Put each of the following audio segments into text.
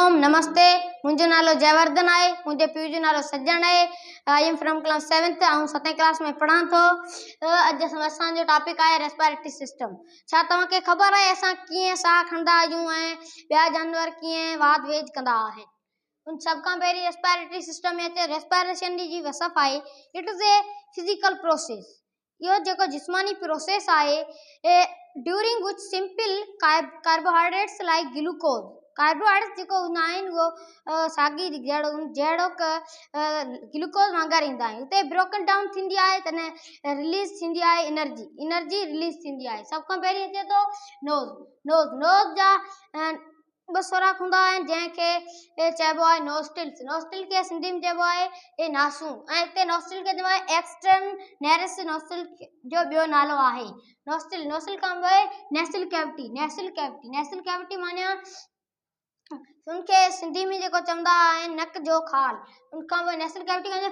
वालेकुम, नमस्ते। मुंहिंजो नालो जयवर्धन आहे। मुंहिंजे पीउ जो नालो सज्जन आहे। I am from class 7th ऐं 7th क्लास में पढ़ां थो। अॼु असांजो टॉपिक आहे रेस्पिरेटरी सिस्टम। छा तव्हांखे ख़बर आहे असां कीअं साह खणंदा आहियूं ऐं ॿिया जानवर कीअं वाध वेध कंदा आहिनि? उन सभ खां पहिरीं रेस्पिरेटरी सिस्टम में अचे रेस्पिरेशन जी वसफ़ आहे। It is a physical process. इहो जेको जिस्मानी प्रोसेस आहे during which simple carbohydrates like glucose carbohydrates जेको हूंदा आहिनि उहो साॻी जहिड़ो ग्लूकोज वांगुरु ईंदा आहिनि। उते ब्रोकन डाउन थींदी आहे तॾहिं रिलीज़ थींदी आहे एनर्जी रिलीज़ थींदी आहे। सभ खां पहिरीं अचे थो नोज़ जा 2 सुराख हूंदा आहिनि जंहिंखे चइबो आहे नोस्टिल खे सिंधी में चइबो आहे नासूं ऐं हिते नोस्टिल खे चइबो आहे एक्सटर्न नेरस नोस्टिल जो ॿियो नालो आहे नोस्टिल खां पोइ नेसल कैविटी माना उनखे सिंधी में जेको चवंदा आहिनि नक जो खाल। उनखां पोइ नेसल कैविटी खां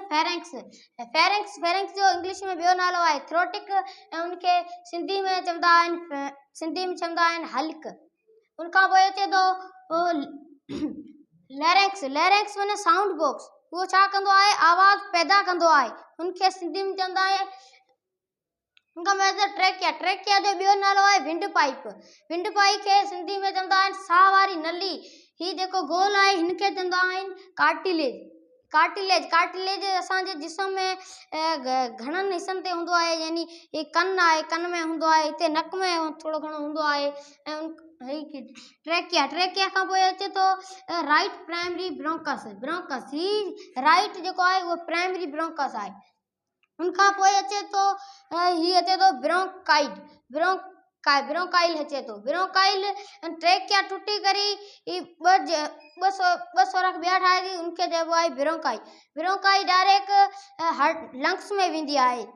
फेरेंक्स जो इंग्लिश में ॿियो नालो आहे थ्रोटिक ऐं उनखे सिंधी में चवंदा आहिनि हल्क। उनखां पोइ अचे थो लैरिंक्स माना साउंड बॉक्स। उहो छा कंदो आहे आवाज़ पैदा कंदो आहे। उनखे सिंधी में चवंदा आहिनि उनखां पोइ ट्रेकिया जो ॿियो नालो आहे विंड पाइप खे सिंधी में चवंदा आहिनि साह वारी नली। ही जेको गोल आहे हिनखे चवंदा आहिनि कार्टिलेज असांजे जिस्म में घणनि हिस्सनि ते हूंदो आहे। यानी ही कन आहे, कन में हूंदो आहे, हिते नक में थोरो घणो हूंदो आहे ऐं ट्रेकिया खां पोइ अचे थो राइट प्राइमरी ब्रोंकस। ही राइट जेको आहे उहो प्राइमरी ब्रोंकस आहे। उनखां पोइ अचे थो ब्रोंकाइल अचे थो। ब्रोंकाइल ट्रेकिया टुटी करे ॿ सुराख ॿिया ठाहे थी उनखे चइबो आहे ब्रोंकाई डायरेक्ट लंग्स में वेंदी आहे।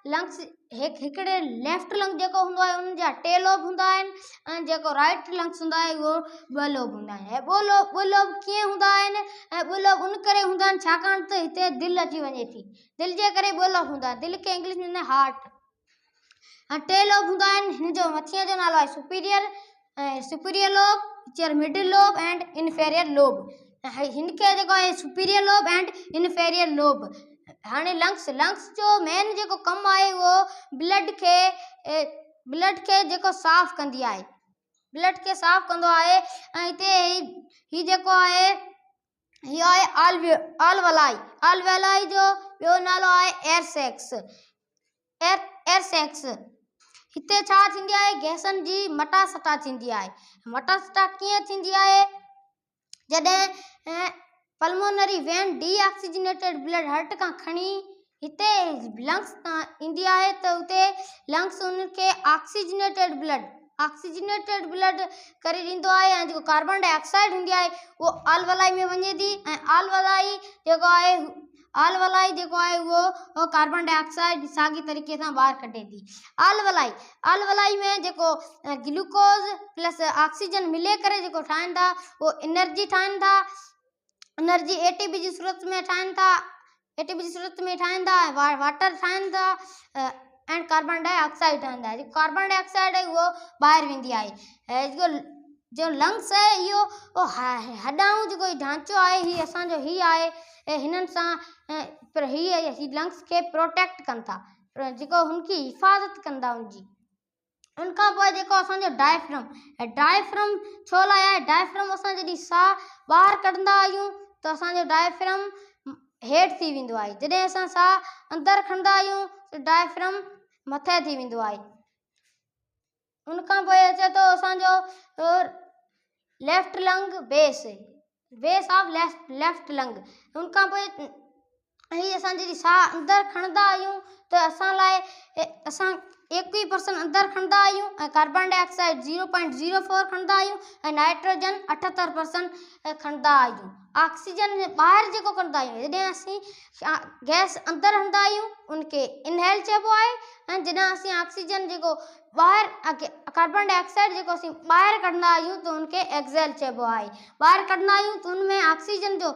लंग्स हिकिड़े लेफ्ट लंग जेको हूंदो आहे उन जा 2 लोब हूंदा आहिनि ऐं जेको राइट लंग्स हूंदा आहे उहो 2 लोब हूंदा आहिनि। ऐं 2 लोब कीअं हूंदा आहिनि ऐं 2 लोब उन करे हूंदा आहिनि छाकाणि त हिते दिलि अची वञे थी। दिलि जे करे 2 लोब हूंदा आहिनि। दिलि खे इंग्लिश में हार्ट। ऐं 2 लोब हूंदा आहिनि। हिन जो मथीअ जो नालो आहे superior lobe, middle lobe and inferior lobe. हिनखे जेको आहे superior lobe and inferior lobe. हाणे लंग्स जो मेन जेको कमु आहे उहो ब्लड खे जेको साफ़ कंदी आहे कंदो आहे। ऐं हिते ही जेको आहे ही आहे आलवेलाई जो ॿियो नालो आहे एयर सैक्स। हिते छा थींदी आहे गैसनि जी मटासटा थींदी आहे। मटासटा कीअं थींदी आहे जॾहिं pulmonary vein deoxygenated blood heart खां खणी हिते लंग्स तां ईंदी आहे त उते लंग्स उनखे ऑक्सीजनेटेड ब्लड करे ॾींदो आहे ऐं जेको कार्बन डाइऑक्साइड हूंदी आहे उहो आलवलाई में वञे थी ऐं आलवलाई जेको आहे उहो कार्बन डाइऑक्साइड साॻी तरीक़े सां ॿाहिरि कढे थी। आलवलाई में जेको ग्लूकोज प्लस ऑक्सीजन मिले करे जेको ठाहिनि था उहो एनर्जी ठाहिनि था। एनर्जी एटीपी जी सूरत में ठाहिनि था वाटर ठाहिनि था ऐं कार्बन डाइऑक्साइड ठहंदा आहे। कार्बन डाइऑक्साइड आहे उहो ॿाहिरि वेंदी आहे। जो लंग्स आहे इहो हॾाऊं जेको ढांचो आहे ही असांजो ही आहे ऐं हिननि सां ही लंग्स खे प्रोटेक्ट कनि था जेको हुनकी हिफ़ाज़त कंदा हुनजी। उनखां पोइ जेको असांजो डायफ्रम छो लाइ आहे डायफ्रम असां जॾहिं साह ॿाहिरि कढंदा आहियूं त असांजो डायफ्रम हेठि थी वेंदो आहे। जॾहिं असां साह अंदरि खणंदा आहियूं त डायफ्रम मथे थी वेंदो आहे। उनखां पोइ अचे थो असांजो left lung base of left lung. उनखां पोइ ही असां जॾहिं साह अंदरि खणंदा आहियूं त असां 21% अंदरि खणंदा आहियूं ऐं कार्बन डाइऑक्साइड 0.04 खणंदा आहियूं ऐं नाइट्रोजन 78% खणंदा आहियूं। ऑक्सीजन ॿाहिरि जेको कंदा आहियूं जॾहिं असीं गैस अंदरि हणंदा आहियूं उनखे इनहेल चइबो आहे ऐं जॾहिं असीं ऑक्सीजन जेको ॿाहिरि कार्बन डाइऑक्साइड जेको असीं ॿाहिरि कढंदा आहियूं त उनखे एक्सेल चइबो आहे। ॿाहिरि कढंदा आहियूं त उनमें ऑक्सीजन जो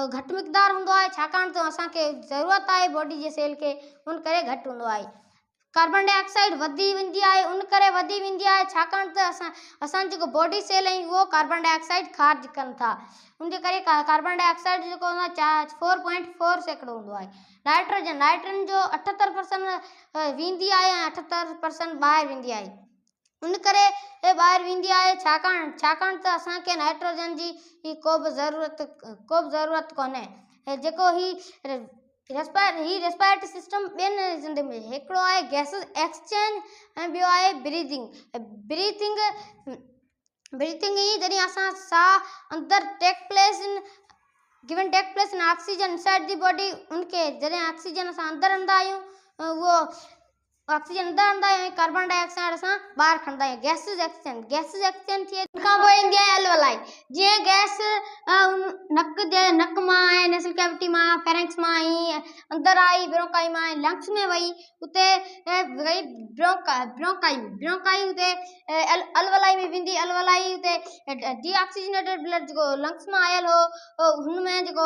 घटि मिक़दार हूंदो आहे छाकाणि त असांखे ज़रूरत आहे बॉडी जे सेल खे उन करे घटि हूंदो आहे। कार्बन डाइऑक्साइड वधी वेंदी आहे, उन करे वधी वेंदी आहे छाकाणि त असां जेको बॉडी सेल आहिनि उहो कार्बन डाइऑक्साइड ख़ारिज कनि था। उनजे करे कार्बन डाइऑक्साइड जेको हूंदो आहे 4.4% हूंदो आहे। नाइट्रोजन जो 78% वेंदी आहे ऐं 78% ॿाहिरि वेंदी आहे। उन करे ॿाहिरि वेंदी आहे छाकाणि त असांखे नाइट्रोजन जी को बि ज़रूरत कोन्हे। जेको रेस्पिरेटरी सिस्टम ॿियनि ज़िंदगी में हिकिड़ो आहे गैसेस एक्सचेंज ऐं ॿियो आहे ब्रीथिंग ई जॾहिं असां साह अंदरि take place in oxygen inside the body. उनखे जॾहिं ऑक्सीजन असां अंदरि हणंदा आहियूं उहो ऑक्सीजन अंदरि हणंदा आहियूं ऐं कार्बन डाइऑक्साइड असां ॿाहिरि खणंदा आहियूं। गैसेस एक्सचेंज थिए खां पोइ ईंदी आहे अलवलाई। जीअं गैस नक मां ऐं नेसल कैविटी मां फेरेंक्स मां ई अंदरि आई ब्रोंकाई मां लंग्स में वई, उते वई ब्रोंकाई उते अलवलाई में वेंदी। अलवलाई उते डीऑक्सीजनेटेड ब्लड जेको लंग्स मां आयल हो हुनमें जेको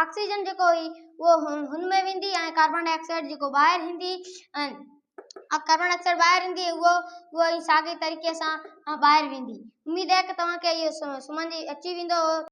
ऑक्सीजन जेको हुई उहो हुन में वेंदी ऐं कार्बन डाइऑक्साइड जेको ॿाहिरि ईंदी ऐं कार्बन डाइऑक्साइड ॿाहिरि ईंदी उहो ई साॻे तरीक़े सां ॿाहिरि वेंदी। उमेद आहे कि तव्हांखे इहो सम्झ अची वेंदो।